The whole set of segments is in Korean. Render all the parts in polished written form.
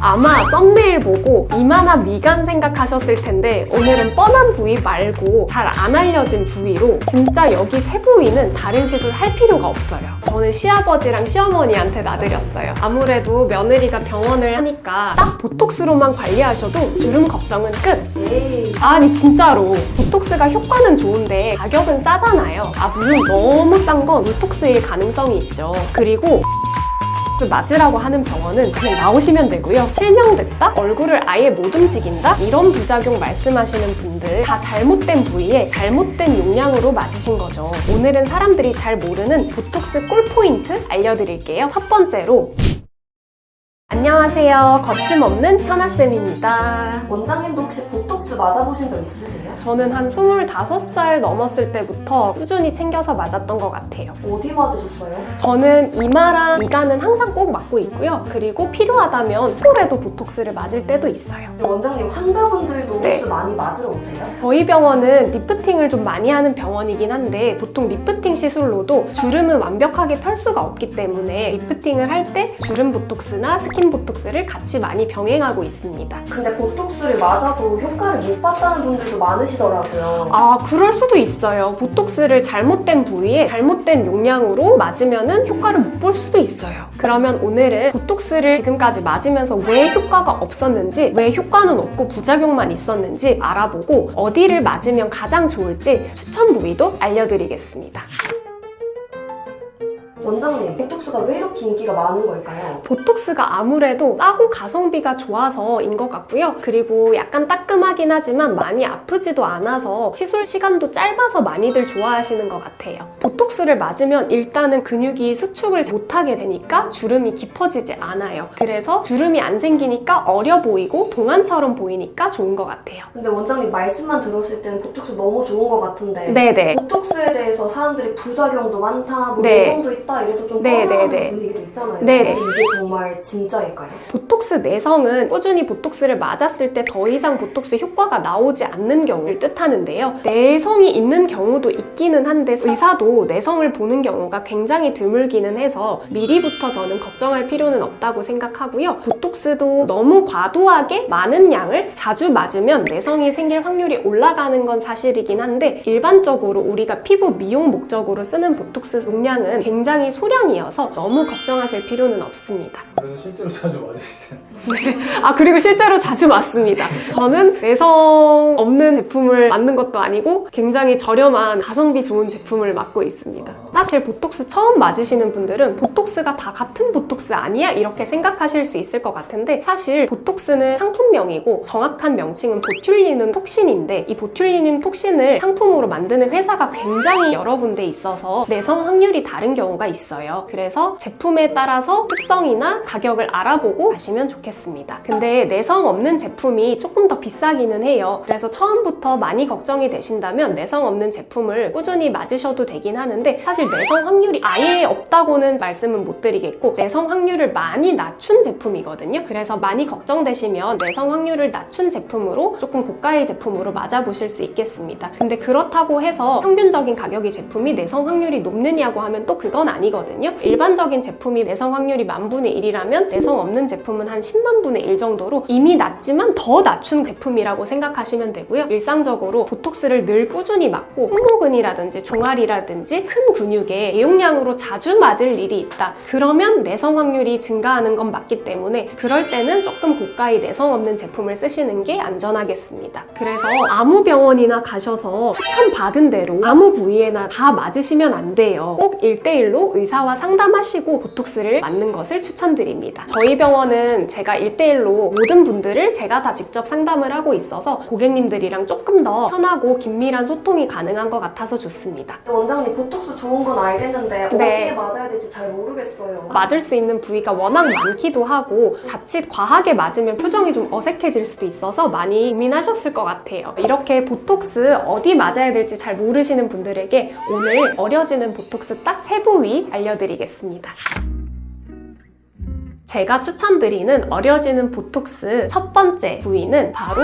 아마 썸네일 보고 이만한 미간 생각하셨을 텐데 오늘은 뻔한 부위 말고 잘 안 알려진 부위로 진짜 여기 세 부위는 다른 시술 할 필요가 없어요. 저는 시아버지랑 시어머니한테 놔드렸어요. 아무래도 며느리가 병원을 하니까 딱 보톡스로만 관리하셔도 주름 걱정은 끝! 아니 진짜로 보톡스가 효과는 좋은데 가격은 싸잖아요. 물론 너무 싼 건 보톡스일 가능성이 있죠. 그리고 맞으라고 하는 병원은 그냥 나오시면 되고요. 실명됐다? 얼굴을 아예 못 움직인다? 이런 부작용 말씀하시는 분들 다 잘못된 부위에 잘못된 용량으로 맞으신 거죠. 오늘은 사람들이 잘 모르는 보톡스 꿀포인트 알려드릴게요. 첫 번째로 안녕하세요. 거침없는 현아쌤입니다. 원장님도 혹시 보톡스 맞아보신 적 있으세요? 저는 한 25살 넘었을 때부터 꾸준히 챙겨서 맞았던 것 같아요. 어디 맞으셨어요? 저는 이마랑 미간은 항상 꼭 맞고 있고요. 그리고 필요하다면 콜에도 보톡스를 맞을 때도 있어요. 원장님 환자분들도 네. 혹시 많이 맞으러 오세요? 저희 병원은 리프팅을 좀 많이 하는 병원이긴 한데 보통 리프팅 시술로도 주름은 완벽하게 펼 수가 없기 때문에 리프팅을 할 때 주름 보톡스나 스킨 보톡스를 같이 많이 병행하고 있습니다. 근데 보톡스를 맞아도 효과를 못 봤다는 분들도 많으시더라고요. 그럴 수도 있어요. 보톡스를 잘못된 부위에 잘못된 용량으로 맞으면 효과를 못 볼 수도 있어요. 그러면 오늘은 보톡스를 지금까지 맞으면서 왜 효과가 없었는지, 왜 효과는 없고 부작용만 있었는지 알아보고 어디를 맞으면 가장 좋을지 추천 부위도 알려드리겠습니다. 원장님, 보톡스가 왜 이렇게 인기가 많은 걸까요? 보톡스가 아무래도 싸고 가성비가 좋아서인 것 같고요. 그리고 약간 따끔하긴 하지만 많이 아프지도 않아서 시술 시간도 짧아서 많이들 좋아하시는 것 같아요. 보톡스를 맞으면 일단은 근육이 수축을 못하게 되니까 주름이 깊어지지 않아요. 그래서 주름이 안 생기니까 어려 보이고 동안처럼 보이니까 좋은 것 같아요. 근데 원장님 말씀만 들었을 때는 보톡스 너무 좋은 것 같은데 네네. 보톡스에 대해서 사람들이 부작용도 많다, 뭐 네. 내성도 있다 이래서 좀 네, 꺼려하는 네, 네. 분위기도 있잖아요. 네. 근데 이게 정말 진짜일까요? 보톡스 내성은 꾸준히 보톡스를 맞았을 때 더 이상 보톡스 효과가 나오지 않는 경우를 뜻하는데요. 내성이 있는 경우도 있기는 한데 의사도 내성을 보는 경우가 굉장히 드물기는 해서 미리부터 저는 걱정할 필요는 없다고 생각하고요. 보톡스도 너무 과도하게 많은 양을 자주 맞으면 내성이 생길 확률이 올라가는 건 사실이긴 한데 일반적으로 우리가 피부 미용 목적으로 쓰는 보톡스 용량은 굉장히 소량이어서 너무 걱정하실 필요는 없습니다. 그래서 실제로 자주 맞으시잖아요. 그리고 실제로 자주 맞습니다. 저는 내성 없는 제품을 맞는 것도 아니고 굉장히 저렴한 가성비 좋은 제품을 맞고 있습니다. 사실 보톡스 처음 맞으시는 분들은 보톡스가 다 같은 보톡스 아니야? 이렇게 생각하실 수 있을 것 같은데 사실 보톡스는 상품명이고 정확한 명칭은 보툴리눔 톡신인데 이 보툴리눔 톡신을 상품으로 만드는 회사가 굉장히 여러 군데 있어서 내성 확률이 다른 경우가 있어요. 그래서 제품에 따라서 특성이나 가격을 알아보고 하시면 좋겠습니다. 근데 내성 없는 제품이 조금 더 비싸기는 해요. 그래서 처음부터 많이 걱정이 되신다면 내성 없는 제품을 꾸준히 맞으셔도 되긴 하는데 사실 내성 확률이 아예 없다고는 말씀은 못 드리겠고 내성 확률을 많이 낮춘 제품이거든요. 그래서 많이 걱정되시면 내성 확률을 낮춘 제품으로 조금 고가의 제품으로 맞아보실 수 있겠습니다. 근데 그렇다고 해서 평균적인 가격의 제품이 내성 확률이 높느냐고 하면 또 그건 아니거든요. 일반적인 제품이 내성 확률이 10,000분의 1이라면 내성 없는 제품은 한 10만 분의 1 정도로 이미 낮지만 더 낮춘 제품이라고 생각하시면 되고요. 일상적으로 보톡스를 늘 꾸준히 맞고 승모근이라든지 종아리라든지 큰 근육에 대용량으로 자주 맞을 일이 있다. 그러면 내성 확률이 증가하는 건 맞기 때문에 그럴 때는 조금 고가의 내성 없는 제품을 쓰시는 게 안전하겠습니다. 그래서 아무 병원이나 가셔서 추천받은 대로 아무 부위에나 다 맞으시면 안 돼요. 꼭 1대1로 의사와 상담하시고 보톡스를 맞는 것을 추천드립니다. 저희 병원은 제가 1대1로 모든 분들을 제가 다 직접 상담을 하고 있어서 고객님들이랑 조금 더 편하고 긴밀한 소통이 가능한 것 같아서 좋습니다. 원장님 보톡스 좋은 건 알겠는데 네. 어디에 맞아야 될지 잘 모르겠어요. 맞을 수 있는 부위가 워낙 많기도 하고 자칫 과하게 맞으면 표정이 좀 어색해질 수도 있어서 많이 고민하셨을 것 같아요. 이렇게 보톡스 어디 맞아야 될지 잘 모르시는 분들에게 오늘 어려지는 보톡스 딱 3부위 알려드리겠습니다. 제가 추천드리는 어려지는 보톡스 첫 번째 부위는 바로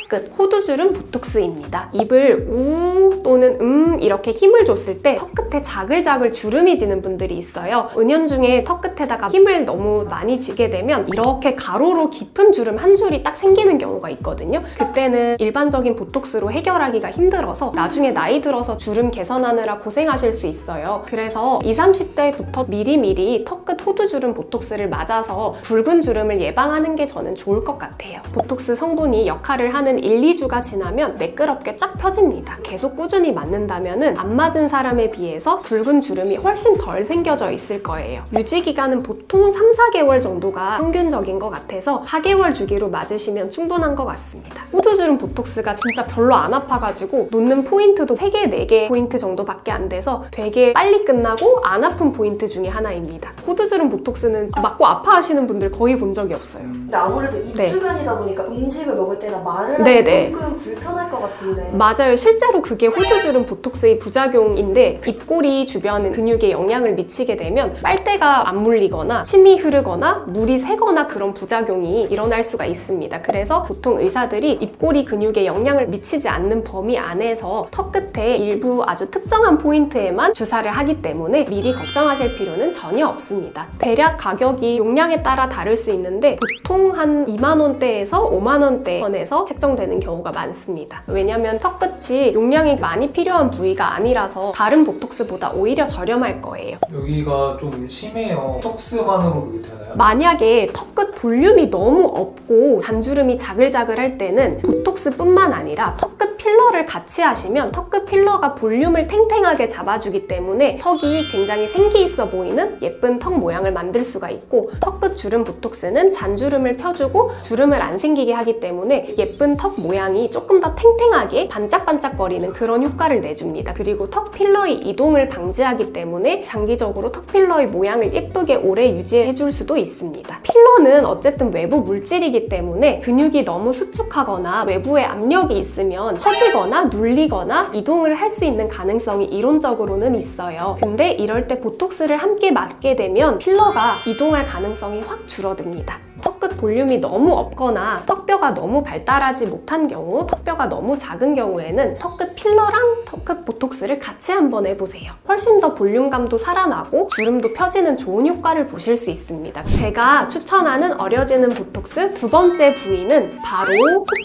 턱끝 호두주름 보톡스입니다. 입을 우 또는 이렇게 힘을 줬을 때 턱끝에 자글자글 주름이 지는 분들이 있어요. 은연중에 턱끝에다가 힘을 너무 많이 주게 되면 이렇게 가로로 깊은 주름 한 줄이 딱 생기는 경우가 있거든요. 그때는 일반적인 보톡스로 해결하기가 힘들어서 나중에 나이 들어서 주름 개선하느라 고생하실 수 있어요. 그래서 20, 30대부터 미리미리 턱끝 호두주름 보톡스를 맞아서 굵은 주름을 예방하는 게 저는 좋을 것 같아요. 보톡스 성분이 역할을 하는 1, 2주가 지나면 매끄럽게 쫙 펴집니다. 계속 꾸준히 맞는다면 안 맞은 사람에 비해서 굵은 주름이 훨씬 덜 생겨져 있을 거예요. 유지 기간은 보통 3, 4개월 정도가 평균적인 것 같아서 4개월 주기로 맞으시면 충분한 것 같습니다. 호두주름 보톡스가 진짜 별로 안 아파가지고 놓는 포인트도 3개, 4개 포인트 정도밖에 안 돼서 되게 빨리 끝나고 안 아픈 포인트 중에 하나입니다. 호두주름 보톡스는 맞고 아파하시는 분들 거의 본 적이 없어요. 근데 아무래도 입 네. 주변이다 보니까 음식을 먹을 때나 말을 할 네네. 때 조금 불편할 것 같은데. 맞아요. 실제로 그게 호두주름 보톡스의 부작용인데 입꼬리 주변 근육에 영향을 미치게 되면 빨대가 안 물리거나 침이 흐르거나 물이 새거나 그런 부작용이 일어날 수가 있습니다. 그래서 보통 의사들이 입꼬리 근육에 영향을 미치지 않는 범위 안에서 턱 끝에 일부 아주 특정한 포인트에만 주사를 하기 때문에 미리 걱정하실 필요는 전혀 없습니다. 대략 가격이 용량에 따라 다를 수 있는데 보통 한 2만 원대에서 5만 원대 선에서 책정되는 경우가 많습니다. 왜냐면 턱 끝이 용량이 많이 필요한 부위가 아니라서 다른 보톡스보다 오히려 저렴할 거예요. 여기가 좀 심해요. 톡스만으로 그게 되나요? 만약에 턱끝 볼륨이 너무 없고 잔주름이 자글자글할 때는 보톡스뿐만 아니라 턱끝 필러를 같이 하시면 턱끝 필러가 볼륨을 탱탱하게 잡아주기 때문에 턱이 굉장히 생기 있어 보이는 예쁜 턱 모양을 만들 수가 있고, 턱끝 주름 보톡스는 잔주름을 펴주고 주름을 안 생기게 하기 때문에 예쁜 턱 모양이 조금 더 탱탱하게 반짝반짝거리는 그런 효과를 내줍니다. 그리고 턱 필러의 이동을 방지하기 때문에 장기적으로 턱 필러의 모양을 예쁘게 오래 유지해줄 수도 있습니다. 필러는 어쨌든 외부 물질이기 때문에 근육이 너무 수축하거나 외부에 압력이 있으면 처지거나 눌리거나 이동을 할 수 있는 가능성이 이론적으로는 있어요. 근데 이럴 때 보톡스를 함께 맞게 되면 필러가 이동할 가능성이 확 줄어듭니다. 턱끝 볼륨이 너무 없거나 턱뼈가 너무 발달하지 못한 경우, 턱뼈가 너무 작은 경우에는 턱끝 필러랑 턱끝 보톡스를 같이 한번 해보세요. 훨씬 더 볼륨감도 살아나고 주름도 펴지는 좋은 효과를 보실 수 있습니다. 제가 추천하는 어려지는 보톡스 두 번째 부위는 바로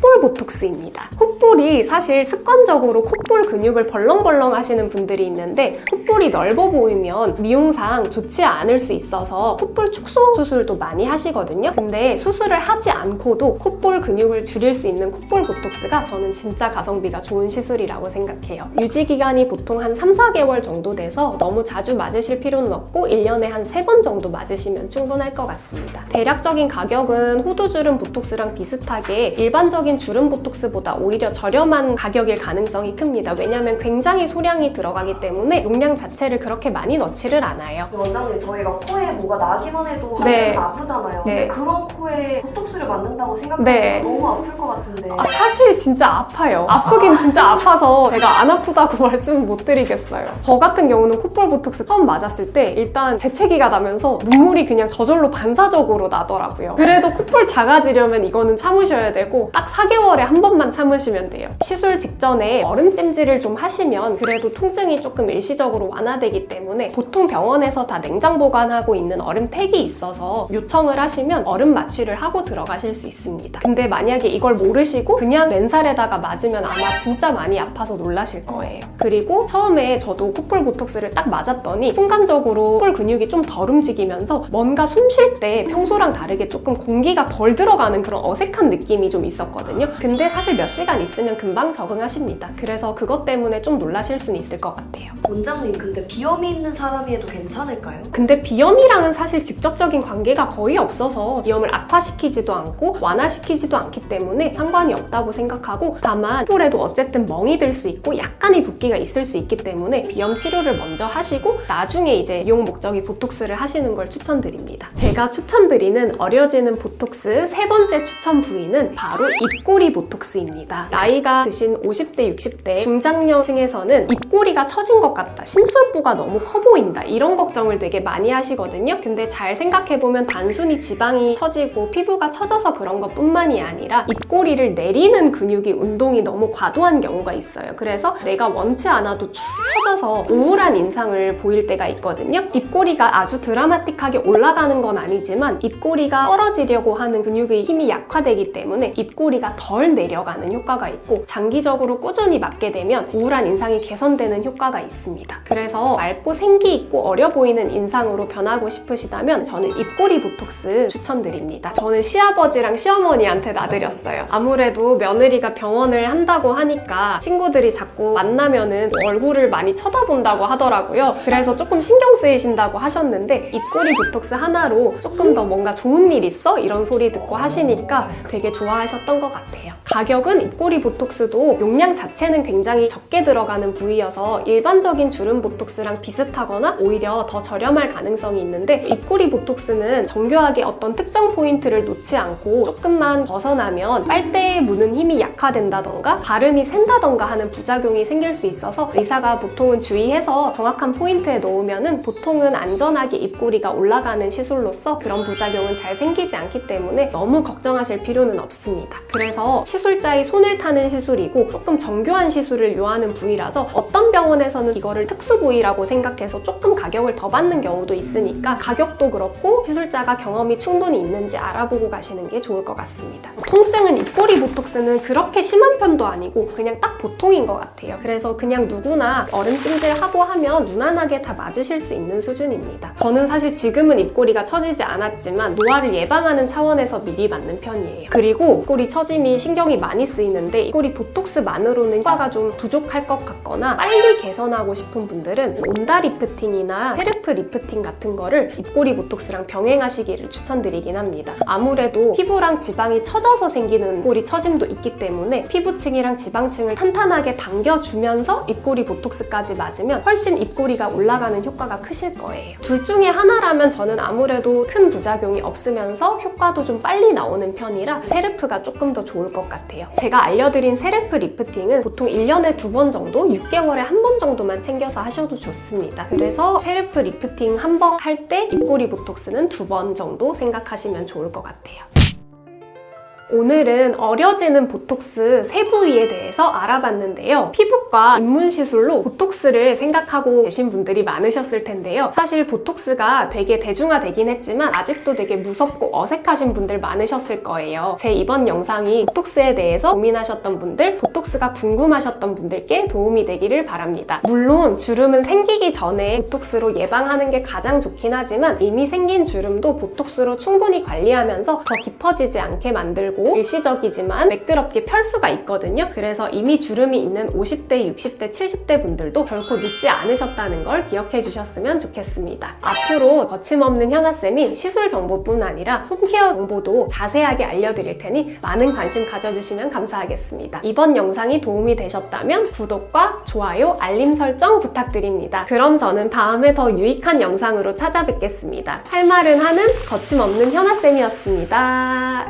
콧볼 보톡스입니다. 콧볼이 사실 습관적으로 콧볼 근육을 벌렁벌렁 하시는 분들이 있는데 콧볼이 넓어 보이면 미용상 좋지 않을 수 있어서 콧볼 축소 수술도 많이 하시거든요. 근데 수술을 하지 않고도 콧볼 근육을 줄일 수 있는 콧볼 보톡스가 저는 진짜 가성비가 좋은 시술이라고 생각해요. 유지 기간이 보통 한 3, 4개월 정도 돼서 너무 자주 맞으실 필요는 없고 1년에 한 3번 정도 맞으시면 충분할 것 같습니다. 대략적인 가격은 호두주름 보톡스랑 비슷하게 일반적인 주름 보톡스보다 오히려 저렴한 가격일 가능성이 큽니다. 왜냐하면 굉장히 소량이 들어가기 때문에 용량 자체를 그렇게 많이 넣지를 않아요. 원장님, 저희가 코에 뭐가 나기만 해도 네. 가끔은 아프잖아요. 네. 근데 그런 코에 보톡스를 맞는다고 생각하면 네. 너무 아플 것 같은데. 사실 진짜 아파요. 아프긴 진짜 아파서 제가 안 아프다고 말씀은 못 드리겠어요. 저 같은 경우는 콧볼 보톡스 처음 맞았을 때 일단 재채기가 나면서 눈물이 그냥 저절로 반사적으로 나더라고요. 그래도 콧볼 작아지려면 이거는 참으셔야 되고 딱 4개월에 한 번만 참으시면 돼요. 시술 직전에 얼음 찜질을 좀 하시면 그래도 통증이 조금 일시적으로 완화되기 때문에 보통 병원에서 다 냉장 보관하고 있는 얼음팩이 있어서 요청을 하시면 얼음 마취를 하고 들어가실 수 있습니다. 근데 만약에 이걸 모르시고 그냥 맨살에다가 맞으면 아마 진짜 많이 아파서 놀라실 거예요. 그리고 처음에 저도 콧볼 보톡스를 딱 맞았더니 순간적으로 콧볼 근육이 좀 덜 움직이면서 뭔가 숨 쉴 때 평소랑 다르게 조금 공기가 덜 들어가는 그런 어색한 느낌이 좀 있었거든요. 근데 사실 몇 시간 있으면 금방 적응하십니다. 그래서 그것 때문에 좀 놀라실 수는 있을 것 같아요. 원장님, 근데 비염이 있는 사람이 해도 괜찮을까요? 근데 비염이랑은 사실 직접적인 관계가 거의 없어서 비염을 악화시키지도 않고 않고 완화시키지도 않기 때문에 상관이 없다고 생각하고, 다만 피부에도 어쨌든 멍이 들 수 있고 약간의 붓기가 있을 수 있기 때문에 비염 치료를 먼저 하시고 나중에 이제 미용 목적의 보톡스를 하시는 걸 추천드립니다. 제가 추천드리는 어려지는 보톡스 세 번째 추천 부위는 바로 입꼬리 보톡스입니다. 나이가 드신 50대, 60대 중장년층에서는 입꼬리가 처진 것 같다, 심술보가 너무 커 보인다, 이런 걱정을 되게 많이 하시거든요. 근데 잘 생각해보면 단순히 지방이 처지고 피부가 처져서 그런 것 뿐만이 아니라 입꼬리를 내리는 근육이 운동이 너무 과도한 경우가 있어요. 그래서 내가 원치 않아도 축 처져서 우울한 인상을 보일 때가 있거든요. 입꼬리가 아주 드라마틱하게 올라가는 건 아니지만 입꼬리가 떨어지려고 하는 근육의 힘이 약화되기 때문에 입꼬리가 덜 내려가는 효과가 있고, 장기적으로 꾸준히 맞게 되면 우울한 인상이 개선되는 효과가 있습니다. 그래서 맑고 생기 있고 어려 보이는 인상으로 변하고 싶으시다면 저는 입꼬리 보톡스 추천드립니다. 저는 시아버지랑 시어머니한테 놔드렸어요. 아무래도 며느리가 병원을 한다고 하니까 친구들이 자꾸 만나면은 얼굴을 많이 쳐다본다고 하더라고요. 그래서 조금 신경 쓰이신다고 하셨는데 입꼬리 보톡스 하나로 조금 더 뭔가 좋은 일 있어? 이런 소리 듣고 하시니까 되게 좋아하셨던 것 같아요. 가격은 입꼬리 보톡스도 용량 자체는 굉장히 적게 들어가는 부위여서 일반적인 주름 보톡스랑 비슷하거나 오히려 더 저렴할 가능성이 있는데, 입꼬리 보톡스는 정교하게 어떤 특정 포인트를 놓지 않고 조금만 벗어나면 빨대에 무는 힘이 약화된다던가 발음이 샌다던가 하는 부작용이 생길 수 있어서 의사가 보통은 주의해서 정확한 포인트에 놓으면은 보통은 안전하게 입꼬리가 올라가는 시술로서 그런 부작용은 잘 생기지 않기 때문에 너무 걱정하실 필요는 없습니다. 그래서 시술자의 손을 타는 시술이고 조금 정교한 시술을 요하는 부위라서 어떤 병원에서는 이거를 특수 부위라고 생각해서 조금 가격을 더 받는 경우도 있으니까 가격도 그렇고 시술자가 경험이 충분히 있는지 알아보고 가시는 게 좋을 것 같습니다. 통증은 입꼬리 보톡스는 그렇게 심한 편도 아니고 그냥 딱 보통인 것 같아요. 그래서 그냥 누구나 얼음 찜질하고 하면 무난하게 다 맞으실 수 있는 수준입니다. 저는 사실 지금은 입꼬리가 처지지 않았지만 노화를 예방하는 차원에서 미리 맞는 편이에요. 그리고 입꼬리 처짐이 신경이 많이 쓰이는데 입꼬리 보톡스만으로는 효과가 좀 부족할 것 같거나 빨리 개선하고 싶은 분들은 온다 리프팅이나 셀프 리프팅 같은 거를 입꼬리 보톡스랑 병행하시기를 추천드리긴 합니다. 아무래도 피부랑 지방이 처져서 생기는 입꼬리 처짐도 있기 때문에 피부층이랑 지방층을 탄탄하게 당겨주면서 입꼬리 보톡스까지 맞으면 훨씬 입꼬리가 올라가는 효과가 크실 거예요. 둘 중에 하나라면 저는 아무래도 큰 부작용이 없으면서 효과도 좀 빨리 나오는 편이라 세르프가 조금 더 좋을 것 같아요. 제가 알려드린 세르프 리프팅은 보통 1년에 2번 정도, 6개월에 1번 정도만 챙겨서 하셔도 좋습니다. 그래서 세르프 리프팅 1번 할 때 입꼬리 보톡스는 2번 정도 생각하시면 좋을 것 같아요. 오늘은 어려지는 보톡스 세 부위에 대해서 알아봤는데요. 피부과 입문 시술로 보톡스를 생각하고 계신 분들이 많으셨을 텐데요. 사실 보톡스가 되게 대중화되긴 했지만 아직도 되게 무섭고 어색하신 분들 많으셨을 거예요. 제 이번 영상이 보톡스에 대해서 고민하셨던 분들, 보톡스가 궁금하셨던 분들께 도움이 되기를 바랍니다. 물론 주름은 생기기 전에 보톡스로 예방하는 게 가장 좋긴 하지만 이미 생긴 주름도 보톡스로 충분히 관리하면서 더 깊어지지 않게 만들고 일시적이지만 매끄럽게 펼 수가 있거든요. 그래서 이미 주름이 있는 50대, 60대, 70대 분들도 결코 늦지 않으셨다는 걸 기억해 주셨으면 좋겠습니다. 앞으로 거침없는 현아쌤이 시술 정보뿐 아니라 홈케어 정보도 자세하게 알려드릴 테니 많은 관심 가져주시면 감사하겠습니다. 이번 영상이 도움이 되셨다면 구독과 좋아요, 알림 설정 부탁드립니다. 그럼 저는 다음에 더 유익한 영상으로 찾아뵙겠습니다. 할 말은 하는 거침없는 현아쌤이었습니다.